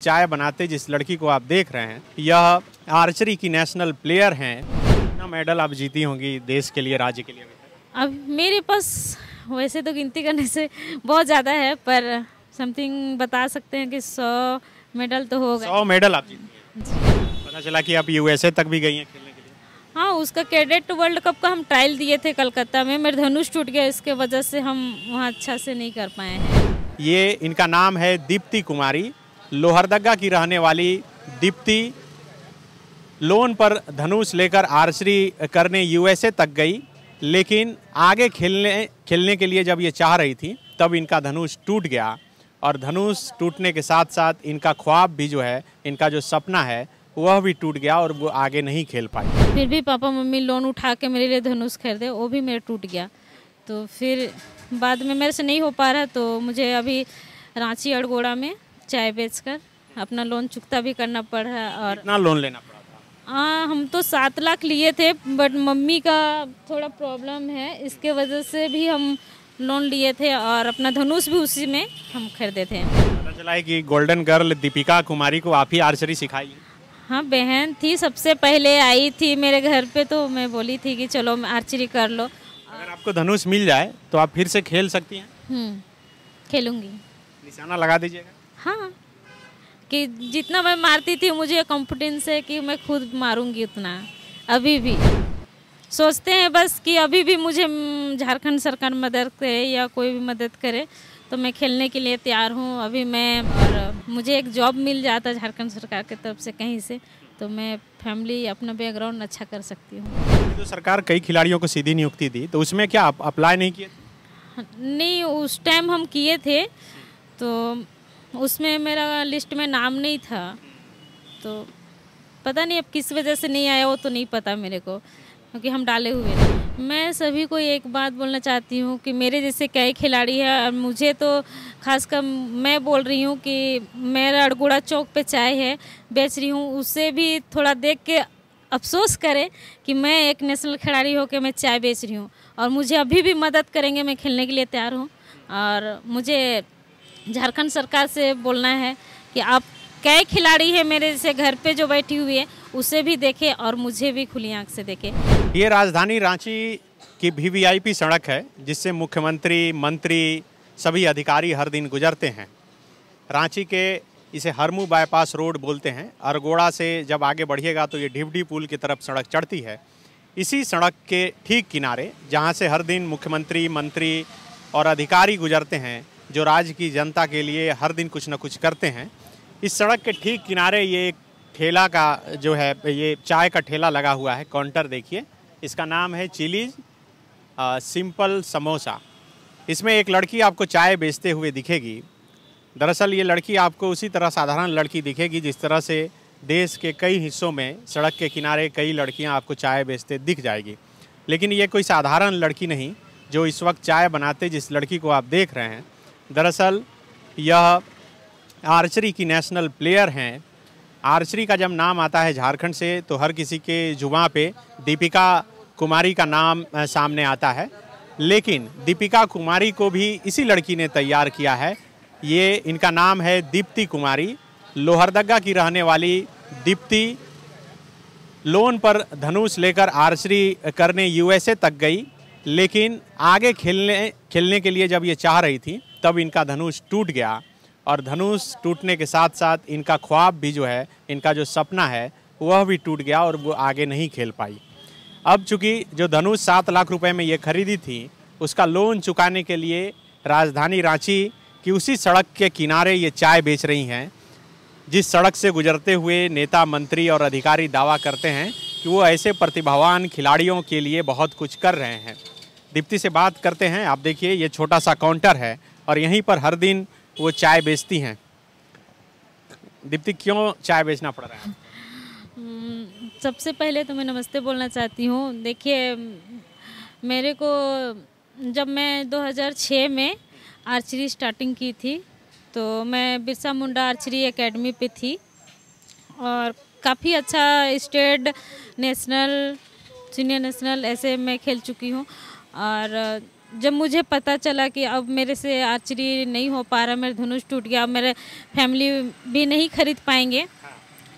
चाय बनाते जिस लड़की को आप देख रहे हैं, यह आर्चरी की नेशनल प्लेयर हैं। कितना मेडल आप जीती होंगी देश के लिए, राज्य के लिए? अब मेरे पास वैसे तो गिनती करने से बहुत ज़्यादा है, पर समथिंग बता सकते हैं कि 100 मेडल तो हो गए। 100 मेडल आप जीती हैं। पता चला कि आप यूएसए तक भी गई हैं खेलने के लिए। हाँ, उसका कैडेट वर्ल्ड कप का हम ट्रायल दिए थे कलकत्ता में। मेरे धनुष टूट गया, इसके वजह से हम वहाँ अच्छा से नहीं कर पाए हैं। ये इनका नाम है दीप्ति कुमारी। लोहरदगा की रहने वाली दीप्ति लोन पर धनुष लेकर आर्चरी करने यूएसए तक गई, लेकिन आगे खेलने के लिए जब ये चाह रही थी तब इनका धनुष टूट गया। और धनुष टूटने के साथ साथ इनका ख्वाब भी जो है, इनका जो सपना है वह भी टूट गया और वो आगे नहीं खेल पाई। फिर भी पापा मम्मी लोन उठा के मेरे लिए धनुष खरीदे, वो भी मेरा टूट गया। तो फिर बाद में मेरे से नहीं हो पा रहा, तो मुझे अभी रांची अड़गोड़ा में चाय बेचकर अपना लोन चुकता भी करना पड़ा। और कितना लोन लेना पड़ा था? हम तो 7 लाख लिए थे, बट मम्मी का थोड़ा प्रॉब्लम है, इसके वजह से भी हम लोन लिए थे और अपना धनुष भी उसी में हम खरीदे थे। पता चला है कि गोल्डन गर्ल दीपिका कुमारी को आप ही आर्चरी सिखाई? हाँ, बहन थी, सबसे पहले आई थी मेरे घर पे, तो मैं बोली थी कि चलो आर्चरी कर लो। अगर आपको धनुष मिल जाए तो आप फिर से खेल सकती हैं? खेलूंगी। निशाना लगा दीजिएगा। हाँ, कि जितना मैं मारती थी मुझे कॉन्फिडेंस है कि मैं खुद मारूंगी उतना। अभी भी सोचते हैं बस कि अभी भी मुझे झारखंड सरकार मदद करे या कोई भी मदद करे तो मैं खेलने के लिए तैयार हूँ। अभी मैं, और मुझे एक जॉब मिल जाता झारखंड सरकार की तरफ से कहीं से, तो मैं फैमिली अपना बैकग्राउंड अच्छा कर सकती हूँ। तो सरकार कई खिलाड़ियों को सीधी नियुक्ति दी, तो उसमें क्या आप अप्लाई नहीं किए? नहीं, उस टाइम हम किए थे, तो उसमें मेरा लिस्ट में नाम नहीं था, तो पता नहीं अब किस वजह से नहीं आया, वो तो नहीं पता मेरे को, क्योंकि हम डाले हुए थे। मैं सभी को एक बात बोलना चाहती हूँ कि मेरे जैसे कई खिलाड़ी हैं, और मुझे तो खासकर मैं बोल रही हूँ कि मेरा अड़गोड़ा चौक पे चाय है बेच रही हूँ, उससे भी थोड़ा देख के अफसोस करें कि मैं एक नेशनल खिलाड़ी होकर मैं चाय बेच रही हूँ, और मुझे अभी भी मदद करेंगे, मैं खेलने के लिए तैयार हूँ। और मुझे झारखंड सरकार से बोलना है कि आप कई खिलाड़ी हैं मेरे जैसे घर पे जो बैठी हुई है, उसे भी देखें और मुझे भी खुली आंख से देखें। ये राजधानी रांची की वीवीआईपी सड़क है, जिससे मुख्यमंत्री, मंत्री, सभी अधिकारी हर दिन गुजरते हैं। रांची के इसे हरमू बाईपास रोड बोलते हैं। अरगोड़ा से जब आगे बढ़िएगा तो ये ढिवडी पुल की तरफ सड़क चढ़ती है। इसी सड़क के ठीक किनारे, जहाँ से हर दिन मुख्यमंत्री, मंत्री और अधिकारी गुजरते हैं, जो राज्य की जनता के लिए हर दिन कुछ न कुछ करते हैं, इस सड़क के ठीक किनारे ये एक ठेला का जो है, ये चाय का ठेला लगा हुआ है। काउंटर देखिए, इसका नाम है चिलीज सिंपल समोसा। इसमें एक लड़की आपको चाय बेचते हुए दिखेगी। दरअसल ये लड़की आपको उसी तरह साधारण लड़की दिखेगी जिस तरह से देश के कई हिस्सों में सड़क के किनारे कई लड़कियां आपको चाय बेचते दिख जाएगी, लेकिन ये कोई साधारण लड़की नहीं जो इस वक्त चाय बनाते जिस लड़की को आप देख रहे हैं। दरअसल यह आर्चरी की नेशनल प्लेयर हैं। आर्चरी का जब नाम आता है झारखंड से तो हर किसी के जुबां पे दीपिका कुमारी का नाम सामने आता है, लेकिन दीपिका कुमारी को भी इसी लड़की ने तैयार किया है। ये इनका नाम है दीप्ति कुमारी। लोहरदगा की रहने वाली दीप्ति लोन पर धनुष लेकर आर्चरी करने यूएसए तक गई, लेकिन आगे खेलने के लिए जब ये चाह रही थी तब इनका धनुष टूट गया। और धनुष टूटने के साथ साथ इनका ख्वाब भी जो है, इनका जो सपना है वह भी टूट गया और वो आगे नहीं खेल पाई। अब चूँकि जो धनुष 7 लाख रुपए में ये खरीदी थी, उसका लोन चुकाने के लिए राजधानी रांची की उसी सड़क के किनारे ये चाय बेच रही हैं, जिस सड़क से गुजरते हुए नेता, मंत्री और अधिकारी दावा करते हैं कि वो ऐसे प्रतिभावान खिलाड़ियों के लिए बहुत कुछ कर रहे हैं। दीप्ति से बात करते हैं। आप देखिए, ये छोटा सा काउंटर है और यहीं पर हर दिन वो चाय बेचती हैं। दीप्ति, क्यों चाय बेचना पड़ रहा है? सबसे पहले तो मैं नमस्ते बोलना चाहती हूँ। देखिए, मेरे को जब मैं 2006 में आर्चरी स्टार्टिंग की थी, तो मैं बिरसा मुंडा आर्चरी एकेडमी पे थी और काफ़ी अच्छा स्टेट, नेशनल, सीनियर नेशनल ऐसे मैं खेल चुकी हूँ। और जब मुझे पता चला कि अब मेरे से आर्चरी नहीं हो पा रहा, मेरा धनुष टूट गया, अब मेरे फैमिली भी नहीं खरीद पाएंगे,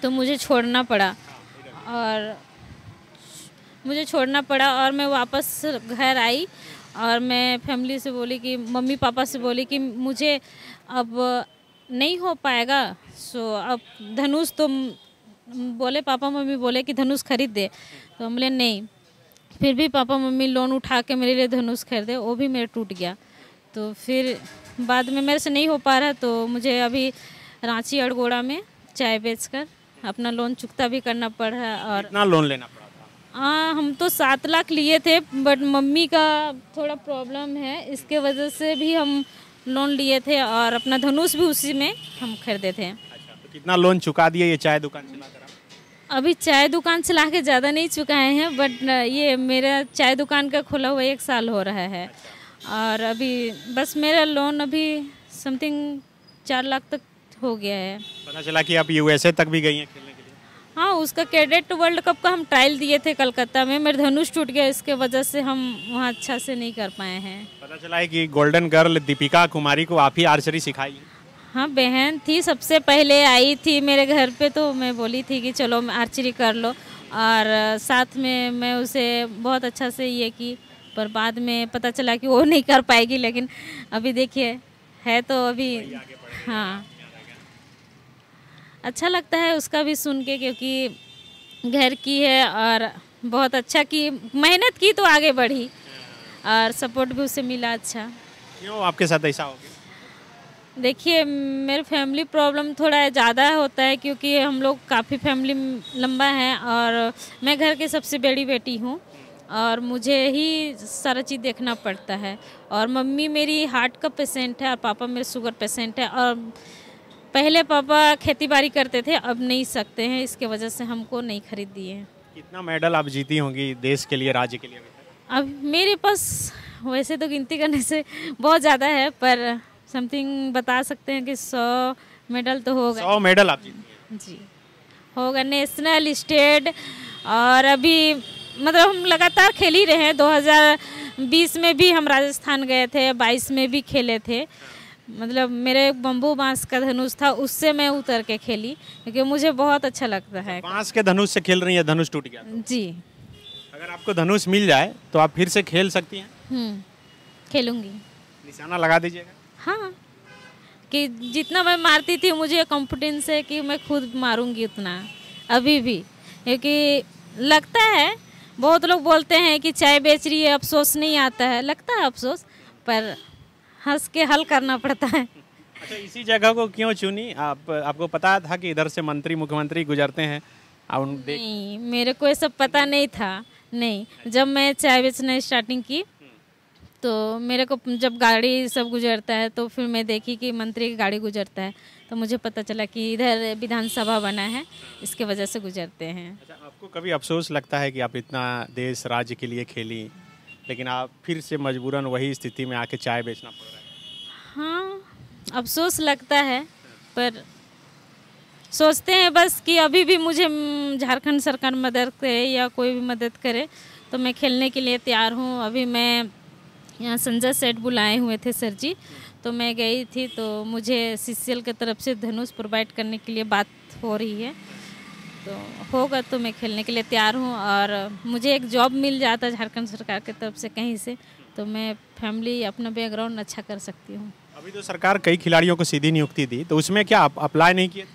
तो मुझे छोड़ना पड़ा। और मैं वापस घर आई और मैं फैमिली से बोली कि मम्मी पापा से बोली कि मुझे अब नहीं हो पाएगा, सो अब धनुष तो बोले, पापा मम्मी बोले कि धनुष खरीद दे, तो हम बोले नहीं। फिर भी पापा मम्मी लोन उठा के मेरे लिए धनुष खरीदे, वो भी मेरा टूट गया। तो फिर बाद में मेरे से नहीं हो पा रहा, तो मुझे अभी रांची अड़गोड़ा में चाय बेचकर अपना लोन चुकता भी करना पड़ रहा है। और कितना लोन लेना पड़ा था? हाँ, हम तो 7 लाख लिए थे, बट मम्मी का थोड़ा प्रॉब्लम है, इसके वजह से भी हम लोन लिए थे और अपना धनुष भी उसी में हम खरीदे थे। अच्छा, तो कितना लोन चुका दिए ये चाय दुकान चलाकर? अभी चाय दुकान चला के ज़्यादा नहीं चुकाए हैं, बट ये मेरा चाय दुकान का खुला हुआ 1 साल हो रहा है। और अभी बस मेरा लोन अभी समथिंग 4 लाख तक हो गया है। पता चला कि आप यूएसए तक भी गई हैं खेलने के लिए? हाँ, उसका कैडेट वर्ल्ड कप का हम ट्रायल दिए थे कलकत्ता में, मेरा धनुष टूट गया, इसके वजह से हम वहाँ अच्छा से नहीं कर पाए हैं। पता चला है कि गोल्डन गर्ल दीपिका कुमारी को आप ही आर्चरी सिखाई? हाँ, बहन थी, सबसे पहले आई थी मेरे घर पे, तो मैं बोली थी कि चलो आर्चरी कर लो, और साथ में मैं उसे बहुत अच्छा से ये की, पर बाद में पता चला कि वो नहीं कर पाएगी। लेकिन अभी देखिए है तो अभी, हाँ अच्छा लगता है उसका भी सुन के, क्योंकि घर की है और बहुत अच्छा की, मेहनत की तो आगे बढ़ी और सपोर्ट भी उससे मिला अच्छा। क्यों आपके साथ ऐसा हो गया? देखिए, मेरे फैमिली प्रॉब्लम थोड़ा ज़्यादा होता है, क्योंकि हम लोग काफ़ी फैमिली लंबा है और मैं घर की सबसे बड़ी बेटी हूँ और मुझे ही सारा चीज़ देखना पड़ता है। और मम्मी मेरी हार्ट का पेशेंट है और पापा मेरे शुगर पेशेंट है, और पहले पापा खेती बाड़ी करते थे, अब नहीं सकते हैं, इसके वजह से हमको नहीं खरीद दिए हैं। कितना मेडल आप जीती होंगी देश के लिए, राज्य के लिए? अब मेरे पास वैसे तो गिनती करने से बहुत ज़्यादा है, पर समथिंग बता सकते हैं कि 100 मेडल तो होगा। 100 मेडल आप जीती हैं? जी होगा, नेशनल, स्टेट, और अभी मतलब हम लगातार खेल ही रहे हैं। 2020 में भी हम राजस्थान गए थे, 22 में भी खेले थे। मतलब मेरे बम्बू बांस का धनुष था, उससे मैं उतर के खेली, क्योंकि मुझे बहुत अच्छा लगता है। बांस के धनुष से खेल रही है, धनुष टूट गया? जी। अगर आपको धनुष मिल जाए तो आप फिर से खेल सकती हैं? खेलूंगी। निशाना लगा दीजिएगा? हाँ, कि जितना मैं मारती थी मुझे कॉन्फिडेंस है कि मैं खुद मारूंगी उतना अभी भी, क्योंकि लगता है, बहुत लोग बोलते हैं कि चाय बेच रही है, अफसोस नहीं आता है, लगता है अफसोस, पर हंस के हल करना पड़ता है। अच्छा, इसी जगह को क्यों चुनी? आपको पता था कि इधर से मंत्री मुख्यमंत्री गुजरते हैं? नहीं, मेरे को ये सब पता नहीं था। नहीं, जब मैं चाय बेचना स्टार्टिंग की तो मेरे को जब गाड़ी सब गुजरता है तो फिर मैं देखी कि मंत्री की गाड़ी गुजरता है, तो मुझे पता चला कि इधर विधानसभा बना है, इसके वजह से गुजरते हैं। अच्छा, आपको कभी अफसोस लगता है कि आप इतना देश राज्य के लिए खेली, लेकिन आप फिर से मजबूरन वही स्थिति में आके चाय बेचना पड़ रहा है? हाँ, अफसोस लगता है, पर सोचते हैं बस कि अभी भी मुझे झारखंड सरकार मदद करे या कोई भी मदद करे तो मैं खेलने के लिए तैयार हूँ। अभी मैं यहाँ संजय सेठ बुलाए हुए थे सर जी, तो मैं गई थी, तो मुझे CCL की तरफ से धनुष प्रोवाइड करने के लिए बात हो रही है, तो होगा तो मैं खेलने के लिए तैयार हूँ। और मुझे एक जॉब मिल जाता झारखंड सरकार की तरफ से कहीं से, तो मैं फैमिली अपना बैकग्राउंड अच्छा कर सकती हूँ। अभी तो सरकार कई खिलाड़ियों को सीधी नियुक्ति दी, तो उसमें क्या आप अप्लाई नहीं किए?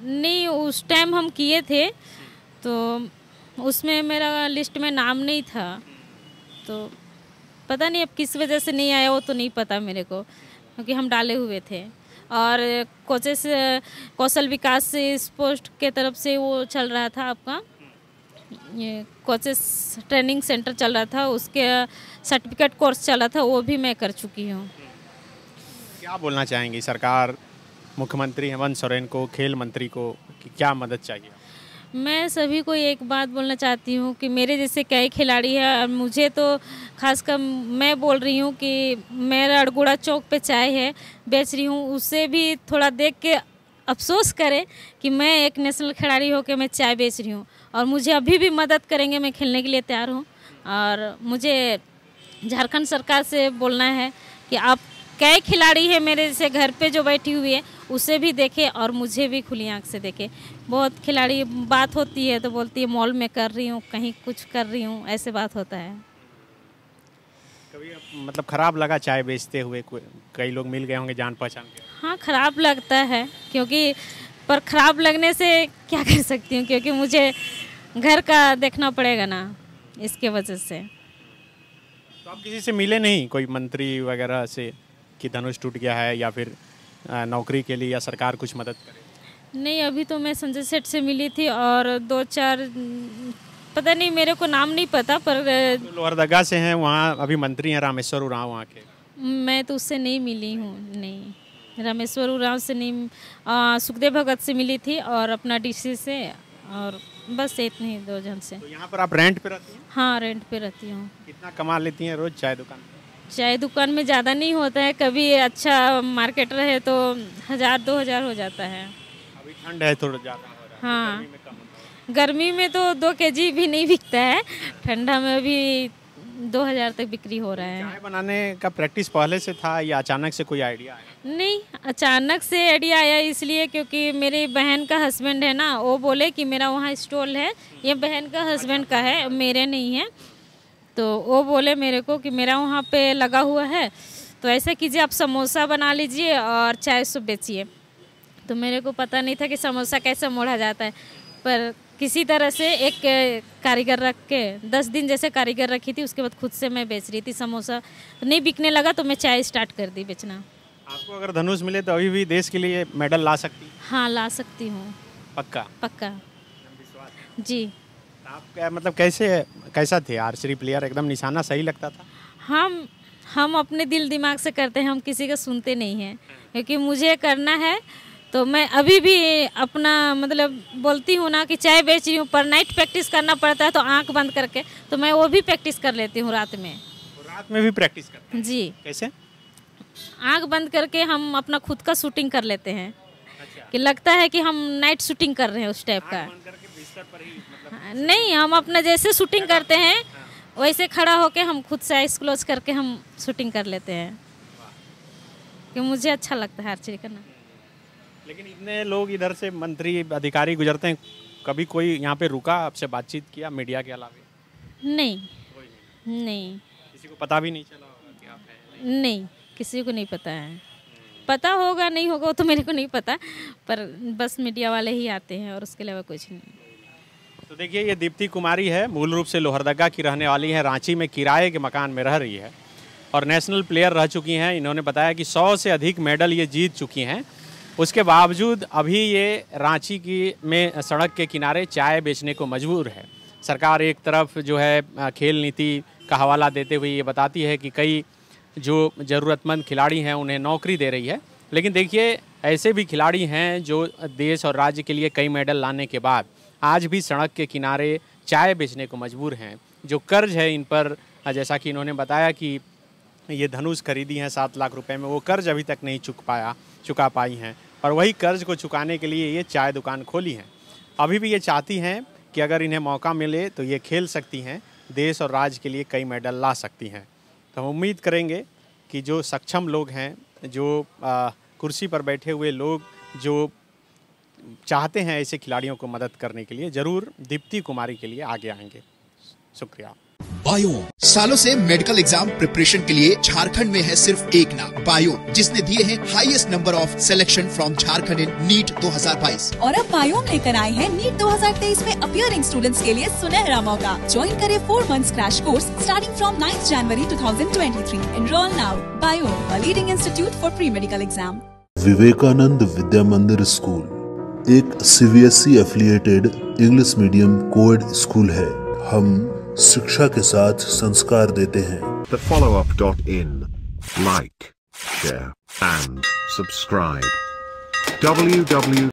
नहीं, उस टाइम हम किए थे, तो उसमें मेरा लिस्ट में नाम नहीं था, तो पता नहीं अब किस वजह से नहीं आया, वो तो नहीं पता मेरे को, क्योंकि हम डाले हुए थे। और कोचेस कौशल विकास से इस पोस्ट के तरफ से वो चल रहा था, आपका ये कोचेस ट्रेनिंग सेंटर चल रहा था, उसके सर्टिफिकेट कोर्स चला था, वो भी मैं कर चुकी हूँ। क्या बोलना चाहेंगी सरकार, मुख्यमंत्री हेमंत सोरेन को, खेल मंत्री को, कि क्या मदद चाहिए? मैं सभी को एक बात बोलना चाहती हूँ कि मेरे जैसे कई खिलाड़ी हैं, और मुझे तो खासकर मैं बोल रही हूँ कि मेरा अड़गोड़ा चौक पे चाय है बेच रही हूँ, उससे भी थोड़ा देख के अफसोस करें कि मैं एक नेशनल खिलाड़ी होकर मैं चाय बेच रही हूँ, और मुझे अभी भी मदद करेंगे, मैं खेलने के लिए तैयार हूँ। और मुझे झारखंड सरकार से बोलना है कि आप कई खिलाड़ी है मेरे जैसे घर पे जो बैठी हुई है उसे भी देखे और मुझे भी खुली आंख से देखे। बहुत खिलाड़ी बात होती है तो बोलती है मॉल में कर रही हूँ, कहीं कुछ कर रही हूँ, ऐसे बात होता है। कभी मतलब खराब लगा चाय बेचते हुए? कई लोग मिल गए होंगे जान पहचान के। हाँ, खराब लगता है क्योंकि पर खराब लगने से क्या कर सकती हूँ, क्योंकि मुझे घर का देखना पड़ेगा ना, इसके वजह से। तो आप किसी से मिले नहीं, कोई मंत्री वगैरह से कि धनुष टूट गया है या फिर नौकरी के लिए या सरकार कुछ मदद करे? नहीं, अभी तो मैं संजय सेठ से मिली थी और 2-4 पता नहीं, मेरे को नाम नहीं पता, पर तो लोहरदगा से हैं, वहाँ अभी मंत्री हैं रामेश्वर उरांव वहाँ के। मैं तो उससे नहीं मिली हूँ। नहीं, रामेश्वर उरांव से नहीं, सुखदेव भगत से मिली थी और अपना डीसी से, और बस इतने ही 2 जन से। तो यहाँ पर आप रेंट पे रहती हैं? हाँ, रेंट पे रहती हूँ। कितना कमा लेती हैं रोज चाय दुकान में? चाय दुकान में ज़्यादा नहीं होता है, कभी अच्छा मार्केट रहे तो 1000-2000 हो जाता है। अभी ठंड है थोड़ा ज़्यादा हो रहा है। हाँ, गर्मी में कम होता है। गर्मी में तो 2 kg भी नहीं बिकता है, ठंडा में अभी 2000 तक बिक्री हो रहा है। चाय बनाने का प्रैक्टिस पहले से था या अचानक से कोई आइडिया आया? नहीं, अचानक से आइडिया आया इसलिए क्योंकि मेरी बहन का हस्बैंड है ना, वो बोले कि मेरा वहाँ स्टॉल है, ये बहन का हस्बैंड का है, मेरे नहीं है। तो वो बोले मेरे को कि मेरा वहाँ पे लगा हुआ है, तो ऐसा कीजिए आप समोसा बना लीजिए और चाय सूप बेचिए। तो मेरे को पता नहीं था कि समोसा कैसे मोड़ा जाता है, पर किसी तरह से एक कारीगर रख के 10 दिन जैसे कारीगर रखी थी, उसके बाद खुद से मैं बेच रही थी समोसा। तो नहीं बिकने लगा तो मैं चाय स्टार्ट कर दी बेचना। आपको अगर धनुष मिले तो अभी भी देश के लिए मेडल ला सकती? हाँ, ला सकती हूँ। पक्का? पक्का जी। आप क्या मतलब कैसा थे आर्चरी प्लेयर? एकदम निशाना सही लगता था? हम अपने दिल दिमाग से करते हैं, हम किसी का सुनते नहीं हैं, क्योंकि मुझे करना है। तो मैं अभी भी अपना मतलब बोलती हूँ ना कि चाय बेच रही हूँ, पर नाइट प्रैक्टिस करना पड़ता है तो आंख बंद करके, तो मैं वो भी प्रैक्टिस कर लेती हूँ रात में। रात में भी प्रैक्टिस करते हैं? जी। कैसे? आंख बंद करके हम अपना खुद का शूटिंग कर लेते हैं। अच्छा। कि लगता है कि हम नाइट शूटिंग कर रहे हैं उस टाइप का। नहीं, हम अपना जैसे शूटिंग करते हैं वैसे खड़ा होके हम खुद से आइस क्लोज करके हम शूटिंग कर लेते हैं, कि मुझे अच्छा लगता है आर्चरी करना। लेकिन इतने लोग इधर से मंत्री अधिकारी गुजरते हैं, कभी कोई यहाँ पे रुका आपसे बातचीत किया मीडिया के अलावा? नहीं, नहीं। किसी को पता भी नहीं चला होगा कि आप हैं? नहीं, किसी को नहीं पता है। पता होगा नहीं होगा वो तो मेरे को नहीं पता, पर बस मीडिया वाले ही आते हैं और उसके अलावा कुछ नहीं। तो देखिए, ये दीप्ति कुमारी है, मूल रूप से लोहरदगा की रहने वाली है, रांची में किराए के मकान में रह रही है और नेशनल प्लेयर रह चुकी हैं। इन्होंने बताया कि 100 से अधिक मेडल ये जीत चुकी हैं। उसके बावजूद अभी ये रांची में सड़क के किनारे चाय बेचने को मजबूर है। सरकार एक तरफ जो है खेल नीति का हवाला देते हुए ये बताती है कि कई जो ज़रूरतमंद खिलाड़ी हैं उन्हें नौकरी दे रही है, लेकिन देखिए ऐसे भी खिलाड़ी हैं जो देश और राज्य के लिए कई मेडल लाने के बाद आज भी सड़क के किनारे चाय बेचने को मजबूर हैं। जो कर्ज है इन पर, जैसा कि इन्होंने बताया कि ये धनुष खरीदी हैं 7 लाख रुपए में, वो कर्ज अभी तक नहीं चुका पाई हैं और वही कर्ज को चुकाने के लिए ये चाय दुकान खोली हैं। अभी भी ये चाहती हैं कि अगर इन्हें मौका मिले तो ये खेल सकती हैं, देश और राज्य के लिए कई मेडल ला सकती हैं। तो हम उम्मीद करेंगे कि जो सक्षम लोग हैं, जो कुर्सी पर बैठे हुए लोग जो चाहते हैं ऐसे खिलाड़ियों को मदद करने के लिए, ज़रूर दीप्ति कुमारी के लिए आगे आएंगे। शुक्रिया। बायो सालों से मेडिकल एग्जाम प्रिपरेशन के लिए झारखंड में है सिर्फ एक नाम, बायो, जिसने दिए हैं highest number of selection from Jharkhand in NEET 2022। और अब बायो लेकर आए हैं नीट 2023 में अपीयरिंग स्टूडेंट्स के लिए सुनहरा मौका। ज्वाइन करें 4 months crash course starting from 9 January 2023। Enrol now. Bio, a leading institute for pre medical exam. Vivekananda Vidya Mandir school एक CBSE affiliated English medium coed school है। हम शिक्षा के साथ संस्कार देते हैं। The followup.in. Like, share and subscribe. www